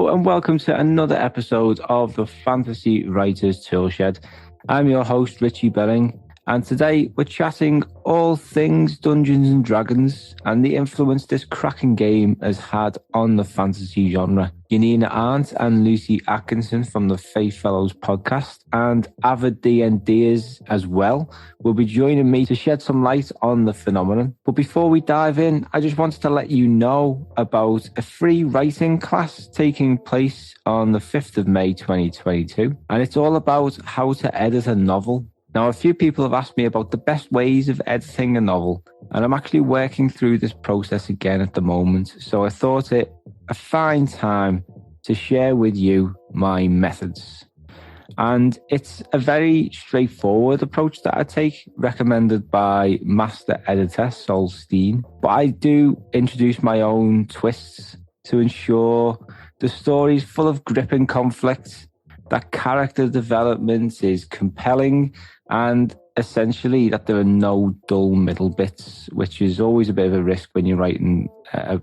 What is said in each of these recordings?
Hello and welcome to another episode of the Fantasy Writers Toolshed. I'm your host, Richie Belling, and today we're chatting all things Dungeons and Dragons and the influence this cracking game has had on the fantasy genre. Janina, Arndt and Lucy Atkinson from the Fey Fellows podcast and avid D&Ders as well will be joining me to shed some light on the phenomenon. But before we dive in, I just wanted to let you know about a free writing class taking place on the 5th of May 2022, and it's all about how to edit a novel. Now, a few people have asked me about the best ways of editing a novel, and I'm actually working through this process again at the moment. So I thought it a fine time to share with you my methods. And it's a very straightforward approach that I take, recommended by master editor Solstein. But I do introduce my own twists to ensure the story is full of gripping conflict, that character development is compelling, and essentially that there are no dull middle bits, which is always a bit of a risk when you're writing a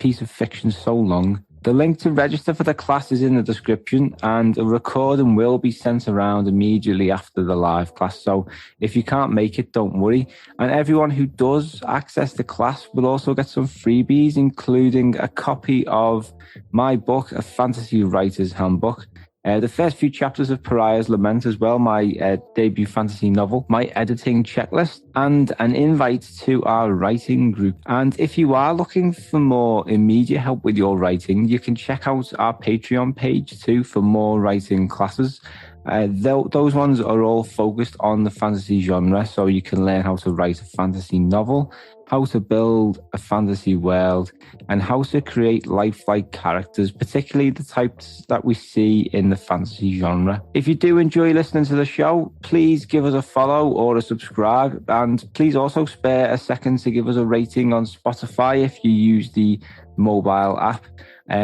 piece of fiction so long. The link to register for the class is in the description, and a recording will be sent around immediately after the live class. So if you can't make it, don't worry. And everyone who does access the class will also get some freebies, including a copy of my book, A Fantasy Writer's Handbook, the first few chapters of Pariah's Lament as well, my debut fantasy novel, my editing checklist, and an invite to our writing group. And if you are looking for more immediate help with your writing, you can check out our Patreon page too for more writing classes. Those ones are all focused on the fantasy genre, so you can learn how to write a fantasy novel, how to build a fantasy world, and how to create lifelike characters, particularly the types that we see in the fantasy genre. If you do enjoy listening to the show, please give us a follow or a subscribe, and please also spare a second to give us a rating on Spotify if you use the mobile app,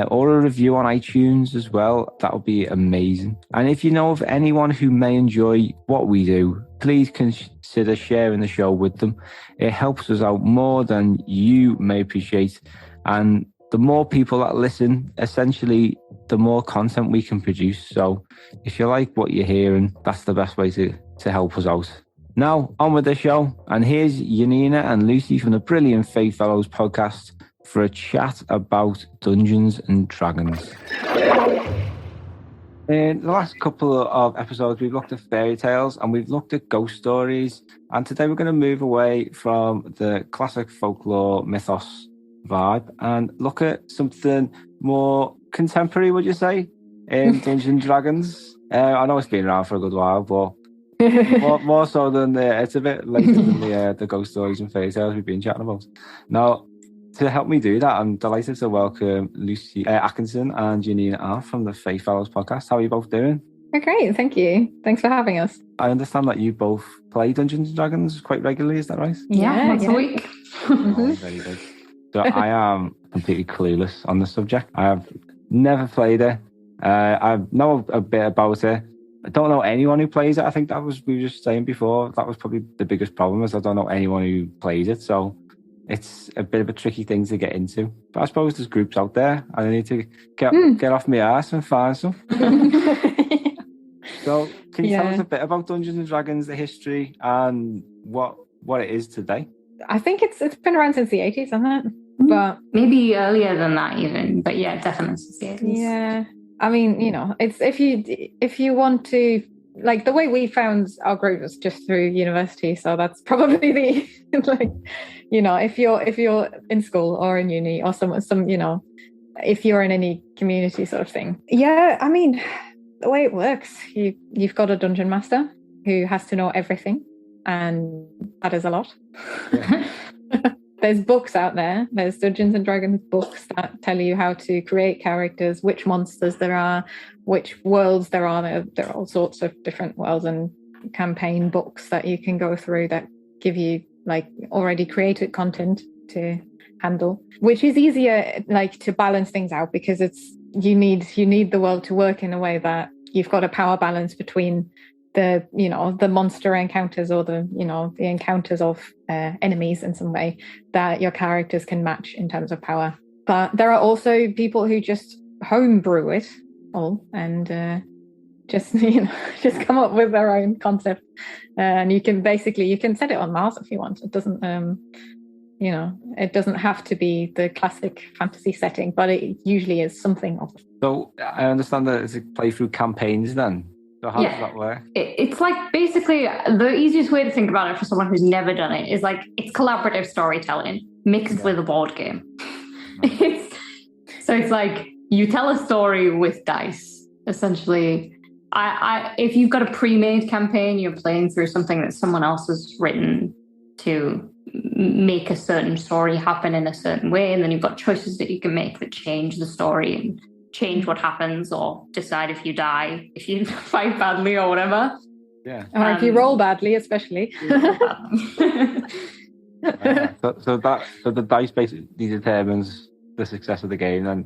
or a review on iTunes as well. That would be amazing. And if you know of anyone who may enjoy what we do, please consider sharing the show with them. It helps us out more than you may appreciate. And the more people that listen, essentially, the more content we can produce. So if you like what you're hearing, that's the best way to help us out. Now, on with the show. And here's Janina and Lucy from the brilliant Fey Fellows podcast for a chat about Dungeons and Dragons. In the last couple of episodes, we've looked at fairy tales and we've looked at ghost stories. And today we're going to move away from the classic folklore mythos vibe and look at something more contemporary, would you say, in Dungeons and Dragons? I know it's been around for a good while, but more so than it's a bit later than the ghost stories and fairy tales we've been chatting about. Now, to help me do that, I'm delighted to welcome Lucy Atkinson and Janina Arndt from the Fey Fellows podcast. How are you both doing? Great, thank you. Thanks for having us. I understand that you both play Dungeons and Dragons quite regularly, is that right? Yeah, once a week. Oh, very good. So I am completely clueless on the subject. I have never played it. I know a bit about it. I don't know anyone who plays it. I think we were just saying before, that was probably the biggest problem, is I don't know anyone who plays it. So it's a bit of a tricky thing to get into. But I suppose there's groups out there and I need to get off my ass and find some. So can you tell us a bit about Dungeons and Dragons, the history, and what it is today? I think it's been around since the 80s, hasn't it? But maybe earlier than that even. But yeah, definitely since the 80s. Yeah. I mean, it's if you want to, like, the way we found our group was just through university, so that's probably the if you're in school or in uni or some if you're in any community sort of thing. Yeah, I mean, the way it works, you've got a dungeon master who has to know everything, and that is a lot. Yeah. There's books out there. There's Dungeons and Dragons books that tell you how to create characters, which monsters there are, which worlds there are. There are all sorts of different worlds and campaign books that you can go through that give you like already created content to handle, which is easier like to balance things out because you need the world to work in a way that you've got a power balance between the monster encounters or the encounters of enemies in some way that your characters can match in terms of power. But there are also people who just homebrew it all and just just come up with their own concept. And you can set it on Mars if you want. It doesn't it doesn't have to be the classic fantasy setting, but it usually is something of it. So I understand that it's a playthrough campaigns then. So how does that work? It's like basically the easiest way to think about it for someone who's never done it is like it's collaborative storytelling mixed with a board game. So it's like you tell a story with dice, essentially. If you've got a pre-made campaign, you're playing through something that someone else has written to make a certain story happen in a certain way, and then you've got choices that you can make that change the story and change what happens or decide if you die, if you fight badly or whatever. Yeah. Or if you roll badly, especially. So the dice basically determines the success of the game then,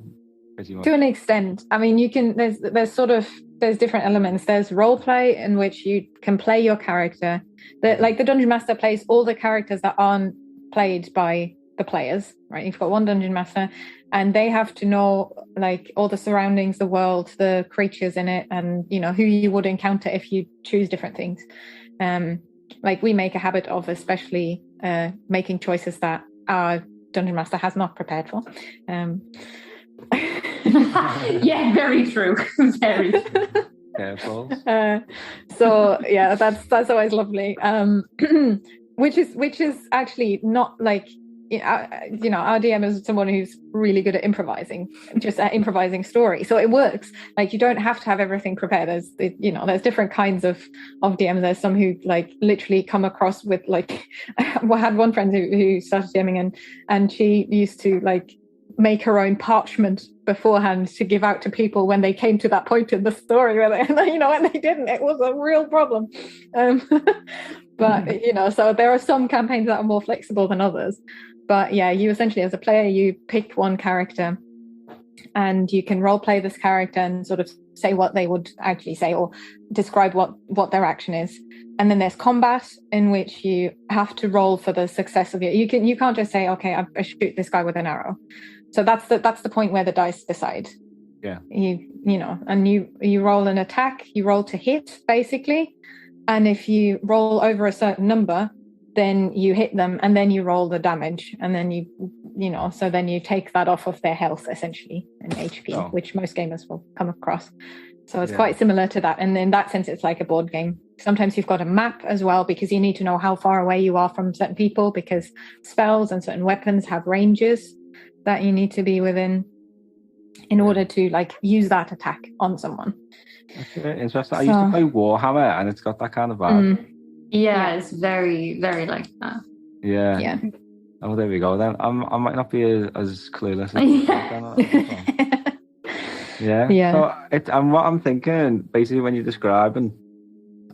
pretty much. To an extent. I mean, you can there's different elements. There's role play in which you can play your character. Like the Dungeon Master plays all the characters that aren't played by the players, right? You've got one Dungeon Master and they have to know like all the surroundings, the world, the creatures in it, and who you would encounter if you choose different things. Like we make a habit of especially making choices that our Dungeon Master has not prepared for. Yeah, very true. Very true. Careful. So yeah, that's always lovely. Which is actually not like our DM is someone who's really good at improvising, just at improvising story. So it works. Like you don't have to have everything prepared. There's different kinds of DMs. There's some who like literally come across with like, I had one friend who started DMing and she used to like make her own parchment beforehand to give out to people when they came to that point in the story where when they didn't, it was a real problem. But so there are some campaigns that are more flexible than others. But yeah, you essentially as a player, you pick one character and you can role play this character and sort of say what they would actually say or describe what their action is. And then there's combat in which you have to roll for the success of you can't just say, okay, I shoot this guy with an arrow. So that's the point where the dice decide. Yeah. And you roll an attack, you roll to hit basically. And if you roll over a certain number, then you hit them and then you roll the damage. And then so then you take that off of their health essentially and HP, which most gamers will come across. So it's quite similar to that. And in that sense, it's like a board game. Sometimes you've got a map as well because you need to know how far away you are from certain people because spells and certain weapons have ranges that you need to be within in order to like use that attack on someone. That's very interesting. I used to play Warhammer and it's got that kind of vibe. Yeah, it's very, very like that. Yeah. Yeah. Oh, there we go then. I might not be as clueless as Yeah. So and what I'm thinking, basically when you're describing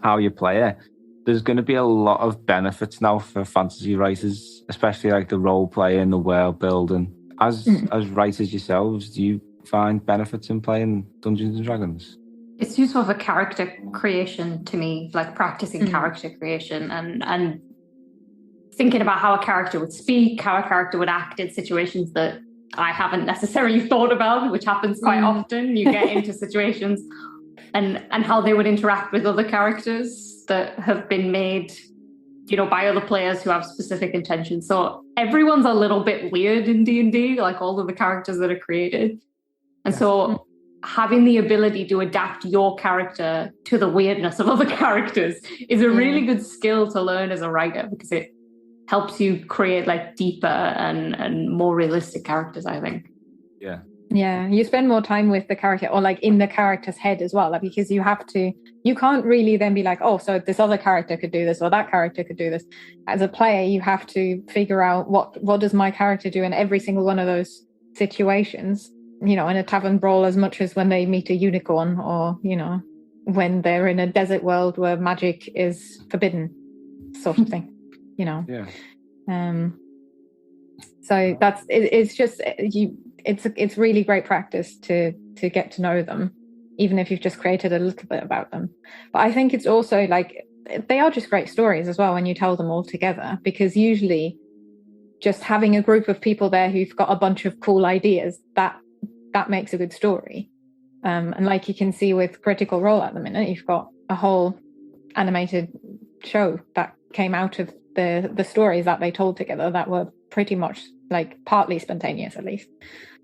how you play it, there's going to be a lot of benefits now for fantasy writers, especially like the role play and the world building. As writers yourselves, do you find benefits in playing Dungeons and Dragons? It's useful for character creation to me, like practicing character creation and thinking about how a character would speak, how a character would act in situations that I haven't necessarily thought about, which happens quite often. You get into situations and how they would interact with other characters that have been made, by other players who have specific intentions. So everyone's a little bit weird in D&D, like all of the characters that are created. And so having the ability to adapt your character to the weirdness of other characters is a really good skill to learn as a writer because it helps you create like deeper and more realistic characters, I think. Yeah, you spend more time with the character or like in the character's head as well, like, because you can't really then be like, oh, so this other character could do this or that character could do this. As a player, you have to figure out what does my character do in every single one of those situations, in a tavern brawl as much as when they meet a unicorn or, when they're in a desert world where magic is forbidden sort of thing, Yeah. So it's just it's really great practice to get to know them, even if you've just created a little bit about them. But I think it's also like they are just great stories as well when you tell them all together, because usually just having a group of people there who've got a bunch of cool ideas, that that makes a good story. And like you can see with Critical Role at the minute, you've got a whole animated show that came out of the stories that they told together that were pretty much like partly spontaneous, at least.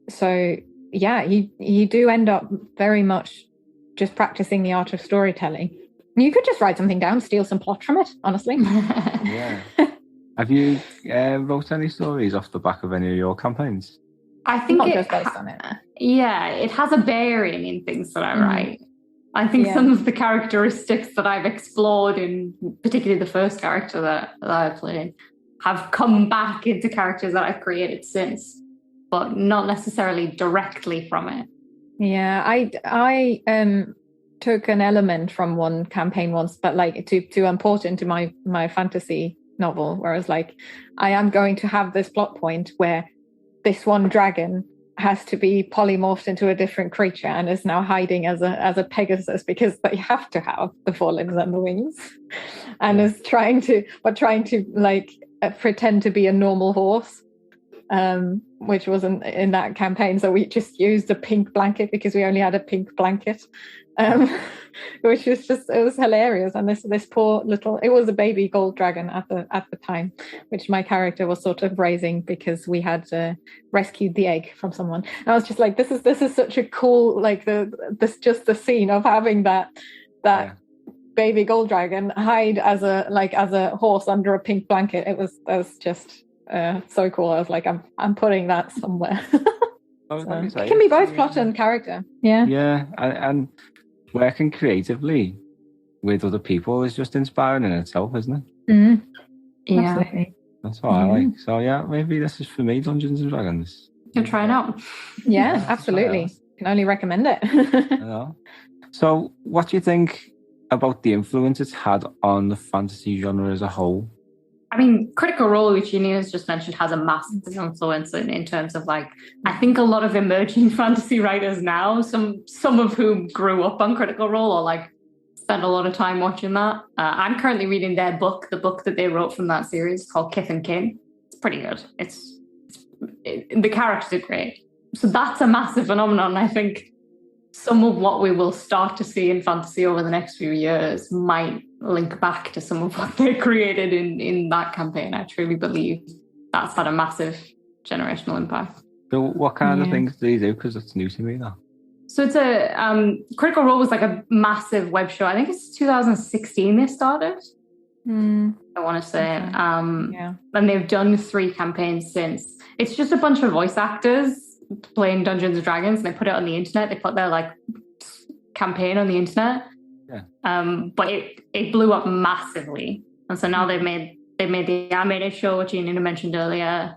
So yeah, you do end up very much just practicing the art of storytelling. You could just write something down, steal some plot from it, honestly. Yeah. Have you wrote any stories off the back of any of your campaigns? I think not just based on it. Yeah, it has a bearing in things that I write. I think some of the characteristics that I've explored in particularly the first character that I played have come back into characters that I've created since, but not necessarily directly from it. Yeah, I took an element from one campaign once, but like to import into my fantasy novel, where I was like, I am going to have this plot point where this one dragon has to be polymorphed into a different creature and is now hiding as a Pegasus because they have to have the forelimbs and the wings, and is trying to like pretend to be a normal horse, which wasn't in that campaign. So we just used a pink blanket because we only had a pink blanket, which was just, it was hilarious. And this poor little, it was a baby gold dragon at the time, which my character was sort of raising because we had rescued the egg from someone. And I was just like, this is such a cool, like the scene of having that baby gold dragon hide as a horse under a pink blanket. That was just so cool. I was like, I'm putting that somewhere. It can be both plot and character. Yeah, and working creatively with other people is just inspiring in itself, isn't it? Mm-hmm. Yeah, absolutely. That's what I like. So yeah, maybe this is for me, Dungeons and Dragons. You'll try it out. Yeah, absolutely. Can only recommend it. So what do you think about the influence it's had on the fantasy genre as a whole? I mean, Critical Role, which Janina's just mentioned, has a massive influence in terms of, like, I think a lot of emerging fantasy writers now, some of whom grew up on Critical Role or like spent a lot of time watching that. I'm currently reading their book, the book that they wrote from that series called Kith and Kin. It's pretty good. The characters are great. So that's a massive phenomenon. I think some of what we will start to see in fantasy over the next few years might link back to some of what they created in that campaign. I truly believe that's had a massive generational impact. So what kind of things do you do? Because it's new to me now. So it's Critical Role was like a massive web show. I think it's 2016 they started. I want to say. And they've done 3 campaigns since. It's just a bunch of voice actors playing Dungeons and Dragons, and they put it on the internet. They put their like campaign on the internet. But it blew up massively. And so now they made the animated show, which Janina mentioned earlier.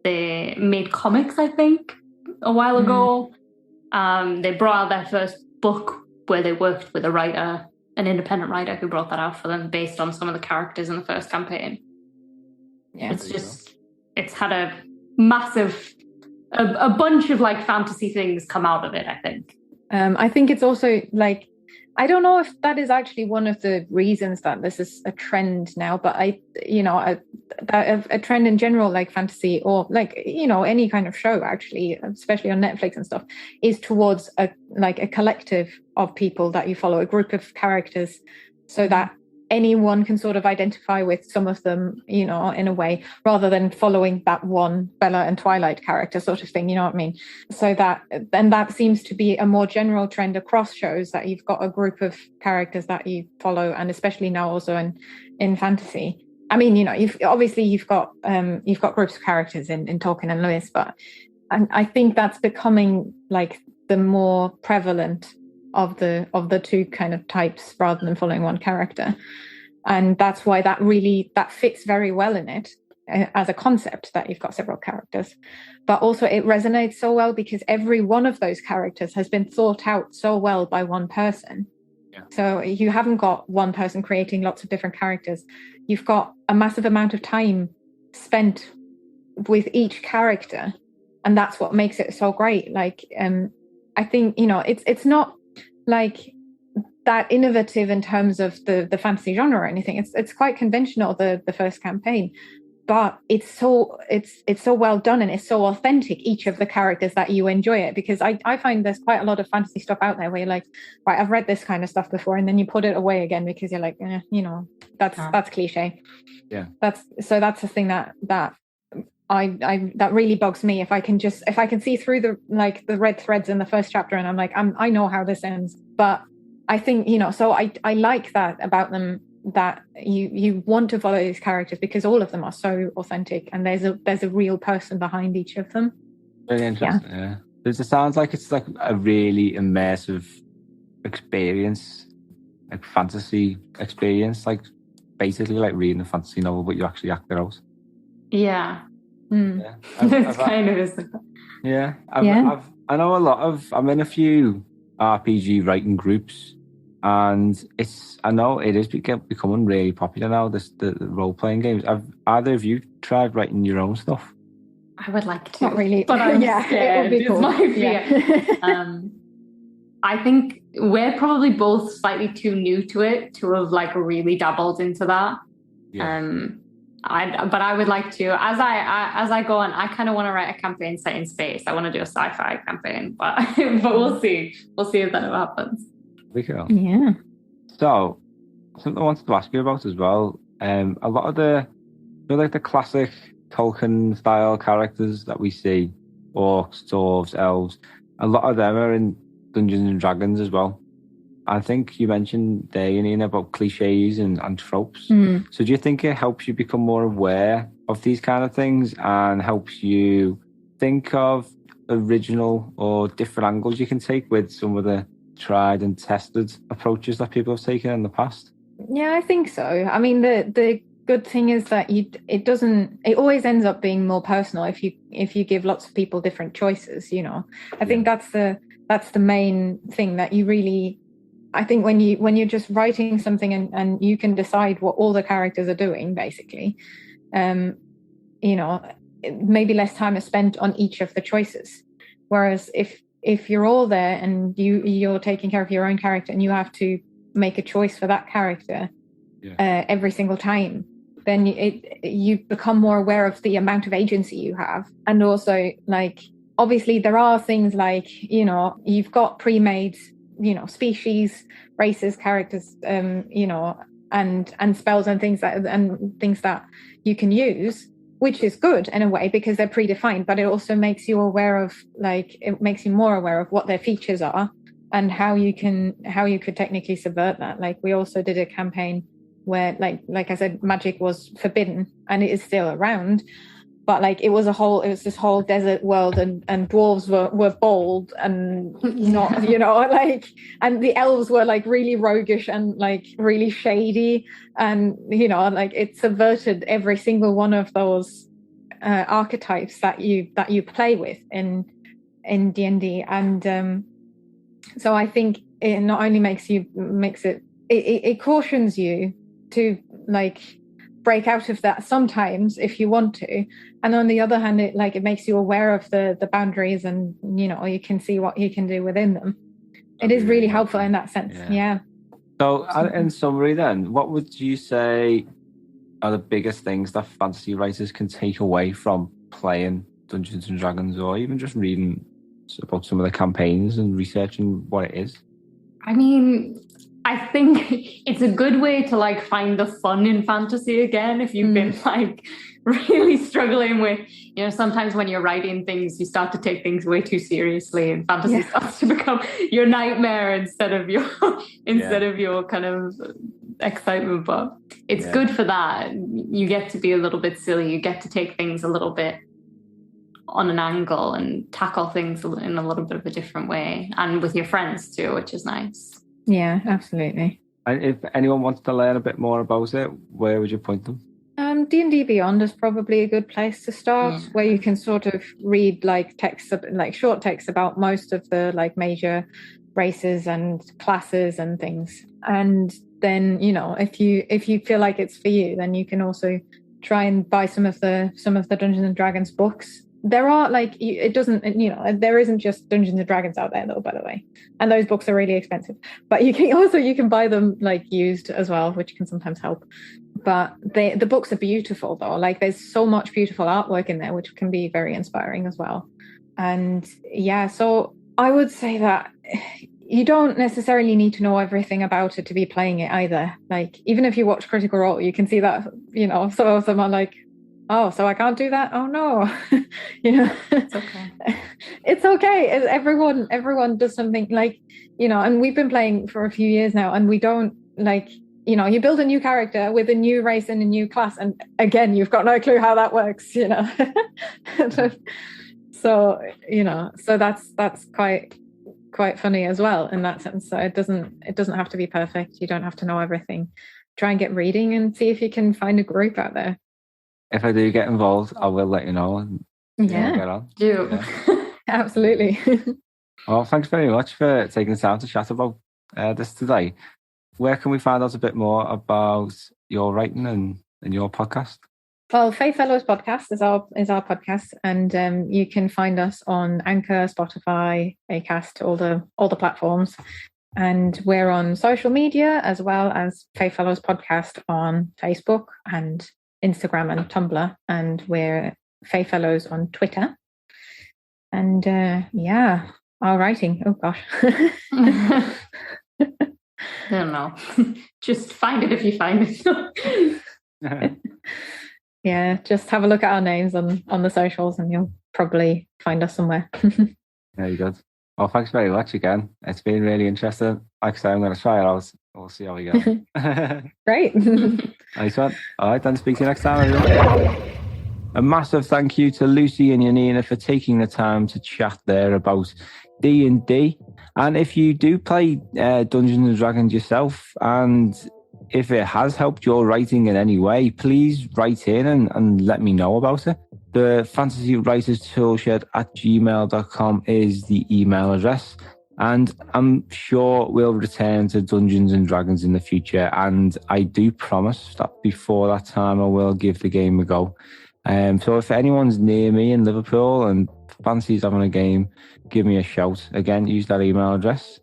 They made comics, I think, a while ago. They brought out their first book where they worked with a writer, an independent writer who brought that out for them based on some of the characters in the first campaign. Yeah, it's had a massive, a bunch of like fantasy things come out of it, I think. I think it's also like, I don't know if that is actually one of the reasons that this is a trend now, but a trend in general, like fantasy or like, any kind of show actually, especially on Netflix and stuff, is towards a collective of people that you follow, a group of characters, so that anyone can sort of identify with some of them, in a way, rather than following that one Bella and Twilight character sort of thing, you know what I mean? So that seems to be a more general trend across shows, that you've got a group of characters that you follow, and especially now also in fantasy. I mean, you've got groups of characters in Tolkien and Lewis, but I think that's becoming like the more prevalent of the two kind of types, rather than following one character. And that's why that fits very well in it as a concept, that you've got several characters. But also it resonates so well because every one of those characters has been thought out so well by one person. So you haven't got one person creating lots of different characters. You've got a massive amount of time spent with each character, and that's what makes it so great. Like I think it's not like that innovative in terms of the fantasy genre or anything. It's quite conventional, the first campaign, but it's so well done, and it's so authentic, each of the characters, that you enjoy it. Because I find there's quite a lot of fantasy stuff out there where you're like, right, I've read this kind of stuff before, and then you put it away again because you're like, that's cliche. Yeah. That's the thing that really bugs me. If I can see through the red threads in the first chapter, and I'm like, I know how this ends. But I think, so I like that about them, that you want to follow these characters because all of them are so authentic, and there's a real person behind each of them. Really interesting. Yeah. It sounds like it's like a really immersive experience, like fantasy experience, like basically like reading a fantasy novel, but you actually act it out. Yeah. Yeah. It's kind of is. Yeah. I know I'm in a few RPG writing groups, and I know it is becoming really popular now, the role-playing games. Have either of you tried writing your own stuff? I would like to. Not really. But I'm scared. It would be cool. It's my fear. Yeah. I think we're probably both slightly too new to it to have like really dabbled into that. Yeah. But I would like to, as I go on, I kind of want to write a campaign set in space. I want to do a sci-fi campaign, but we'll see. We'll see if that happens. Yeah. So, something I wanted to ask you about as well. A lot of the classic Tolkien style characters that we see, orcs, dwarves, elves, a lot of them are in Dungeons and Dragons as well. I think you mentioned there, Janina, about cliches and tropes. So do you think it helps you become more aware of these kind of things and helps you think of original or different angles you can take with some of the tried and tested approaches that people have taken in the past? Yeah, I think so. I mean, the good thing is that it always ends up being more personal if you give lots of people different choices. I think that's the main thing that you really. I think when you're just writing something and you can decide what all the characters are doing, basically, maybe less time is spent on each of the choices. Whereas if you're all there and you're taking care of your own character and you have to make a choice for that character every single time, then you become more aware of the amount of agency you have. And also, like, obviously there are things like, you've got pre-made species, races, characters, and spells and things that you can use, which is good in a way because they're predefined, but it also makes you more aware of what their features are and how you could technically subvert that. Like, we also did a campaign where like I said, magic was forbidden and it is still around. But like it was this whole desert world, and dwarves were bold and not, and the elves were like really roguish and like really shady, and like it subverted every single one of those archetypes that you play with in D&D, and so I think it not only it cautions you to like break out of that sometimes if you want to, and on the other hand it makes you aware of the boundaries, and you can see what you can do within them. It is really helpful in that sense. Yeah. So in summary then, what would you say are the biggest things that fantasy writers can take away from playing Dungeons and Dragons, or even just reading about some of the campaigns and researching what it is? I mean, I think it's a good way to like find the fun in fantasy again if you've been like really struggling with, sometimes when you're writing things you start to take things way too seriously, and fantasy starts to become your nightmare instead of your kind of excitement. But it's good for that. You get to be a little bit silly, you get to take things a little bit on an angle and tackle things in a little bit of a different way, and with your friends too, which is nice. Yeah, absolutely. And if anyone wants to learn a bit more about it, where would you point them? D&D Beyond is probably a good place to start, where you can sort of read like texts, like short texts about most of the like major races and classes and things. And then, if you feel like it's for you, then you can also try and buy some of the Dungeons and Dragons books. There are there isn't just Dungeons and Dragons out there though, by the way, and those books are really expensive, but you can buy them like used as well, which can sometimes help. But the books are beautiful though. Like there's so much beautiful artwork in there, which can be very inspiring as well. And yeah, so I would say that you don't necessarily need to know everything about it to be playing it either. Like even if you watch Critical Role, you can see that, you know, some of them are like, oh, so I can't do that? Oh no. You know, It's okay. It's okay. Everyone does something, like, you know, and we've been playing for a few years now, and we don't, like, you know, you build a new character with a new race and a new class, and again, you've got no clue how that works, you know. So, you know, so that's quite funny as well in that sense. So it doesn't have to be perfect. You don't have to know everything. Try and get reading and see if you can find a group out there. If I do get involved, I will let you know. And, yeah, get on. Do. Yeah. Absolutely. Well, thanks very much for taking the time to chat about this today. Where can we find out a bit more about your writing and your podcast? Well, Fey Fellows podcast is our podcast, and you can find us on Anchor, Spotify, Acast, all the platforms, and we're on social media as well as Fey Fellows podcast on Facebook and Instagram and Tumblr, and we're Fey Fellows on Twitter. And yeah, our writing. Oh gosh. I don't know. Just find it if you find it. Yeah, just have a look at our names on the socials and you'll probably find us somewhere. Very good. Well, thanks very much again. It's been really interesting. Like I say, I'm going to try it out. We'll see how we go. Great. Nice one. All right, then speak to you next time, everyone. A massive thank you to Lucy and Janina for taking the time to chat there about D&D. And if you do play Dungeons and Dragons yourself, and if it has helped your writing in any way, please write in and let me know about it. The fantasywriterstoolshed at gmail.com is the email address. And I'm sure we'll return to Dungeons and Dragons in the future. And I do promise that before that time, I will give the game a go. So if anyone's near me in Liverpool and fancies having a game, give me a shout. Again, use that email address.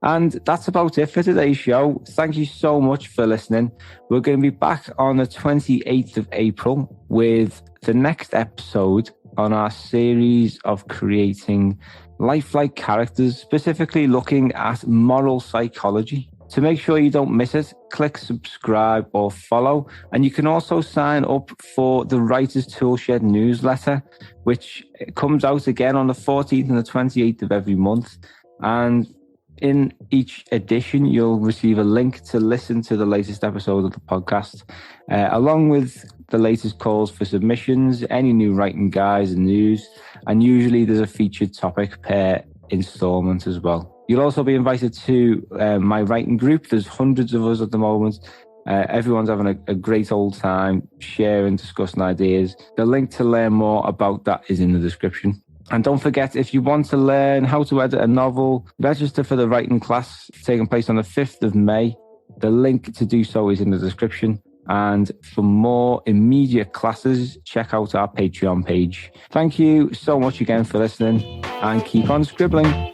And that's about it for today's show. Thank you so much for listening. We're going to be back on the 28th of April with the next episode on our series of creating lifelike characters, specifically looking at moral psychology. To make sure you don't miss it, click subscribe or follow. And you can also sign up for the Writers Toolshed newsletter, which comes out again on the 14th and the 28th of every month. And in each edition, you'll receive a link to listen to the latest episode of the podcast, along with the latest calls for submissions, any new writing guides and news. And usually there's a featured topic per installment as well. You'll also be invited to my writing group. There's hundreds of us at the moment. Everyone's having a great old time sharing, discussing ideas. The link to learn more about that is in the description. And don't forget, if you want to learn how to edit a novel, register for the writing class taking place on the 5th of May. The link to do so is in the description. And for more immediate classes, check out our Patreon page. Thank you so much again for listening, and keep on scribbling.